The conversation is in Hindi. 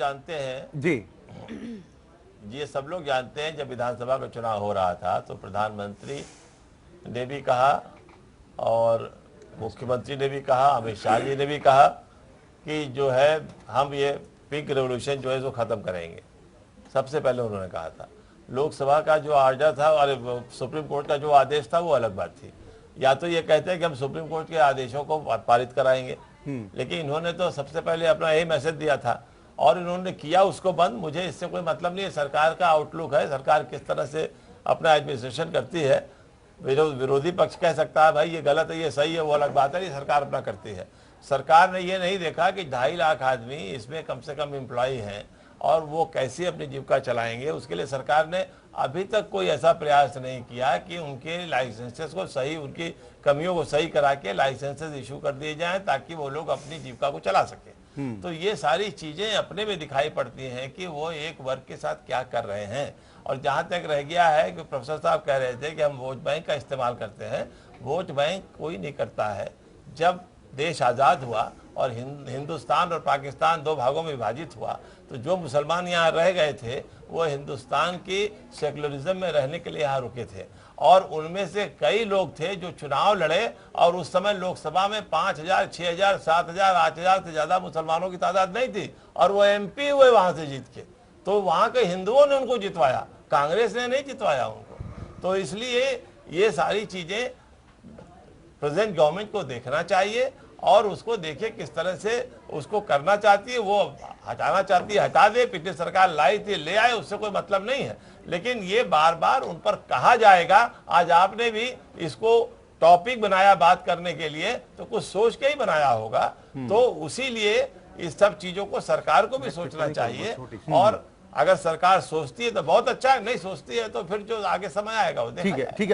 जानते हैं जी ये सब लोग जानते हैं, जब विधानसभा का चुनाव हो रहा था तो प्रधानमंत्री ने भी कहा और मुख्यमंत्री ने भी कहा, अमित शाह जी ने भी कहा कि जो है हम ये पिंक रेवोल्यूशन जो है वो ख़त्म करेंगे। सबसे पहले उन्होंने कहा था। लोकसभा का जो आर्डर था और सुप्रीम कोर्ट का जो आदेश था वो अलग बात थी। या तो ये कहते हैं कि हम सुप्रीम कोर्ट के आदेशों को पारित कराएंगे, लेकिन इन्होंने तो सबसे पहले अपना यही मैसेज दिया था और इन्होंने किया उसको बंद। मुझे इससे कोई मतलब नहीं है, सरकार का आउटलुक है, सरकार किस तरह से अपना एडमिनिस्ट्रेशन करती है। विरोधी पक्ष कह सकता है भाई ये गलत है, ये सही है, वो अलग बात है, ये सरकार अपना करती है। सरकार ने ये नहीं देखा कि 2.5 लाख आदमी इसमें कम से कम एम्प्लॉई हैं और वो कैसे अपनी जीविका चलाएंगे। उसके लिए सरकार ने अभी तक कोई ऐसा प्रयास नहीं किया कि उनके लाइसेंसेस को सही, उनकी कमियों को सही करा के लाइसेंसेस इशू कर दिए जाएं ताकि वो लोग अपनी जीविका को चला सके। तो ये सारी चीजें अपने में दिखाई पड़ती हैं कि वो एक वर्ग के साथ क्या कर रहे हैं। और जहाँ तक रह गया है कि प्रोफेसर साहब कह रहे थे कि हम वोट बैंक का इस्तेमाल करते हैं, वोट बैंक कोई नहीं करता है। जब देश आज़ाद हुआ और हिंदुस्तान और पाकिस्तान 2 भागों में विभाजित हुआ तो जो मुसलमान यहाँ रह गए थे वो हिंदुस्तान की सेकुलरिज्म में रहने के लिए यहाँ रुके थे और उनमें से कई लोग थे जो चुनाव लड़े और उस समय लोकसभा में 5,000, 6,000, 7,000, 8,000 से ज़्यादा मुसलमानों की तादाद नहीं थी और वो MP हुए वहाँ से जीत के। तो वहाँ के हिंदुओं ने उनको जितवाया, कांग्रेस ने नहीं जितवाया उनको। तो इसलिए ये सारी चीज़ें प्रेजेंट गवर्नमेंट को देखना चाहिए और उसको देखे किस तरह से उसको करना चाहती है। वो हटाना चाहती है हटा दे, पिछली सरकार लाई थी ले आए, उससे कोई मतलब नहीं है। लेकिन ये बार बार उन पर कहा जाएगा। आज आपने भी इसको टॉपिक बनाया बात करने के लिए तो कुछ सोच के ही बनाया होगा। तो उसी लिए इस सब चीजों को सरकार को भी सोचना चाहिए और अगर सरकार सोचती है तो बहुत अच्छा है, नहीं सोचती है तो फिर जो आगे समय आएगा वो देखा जाएगा। ठीक है।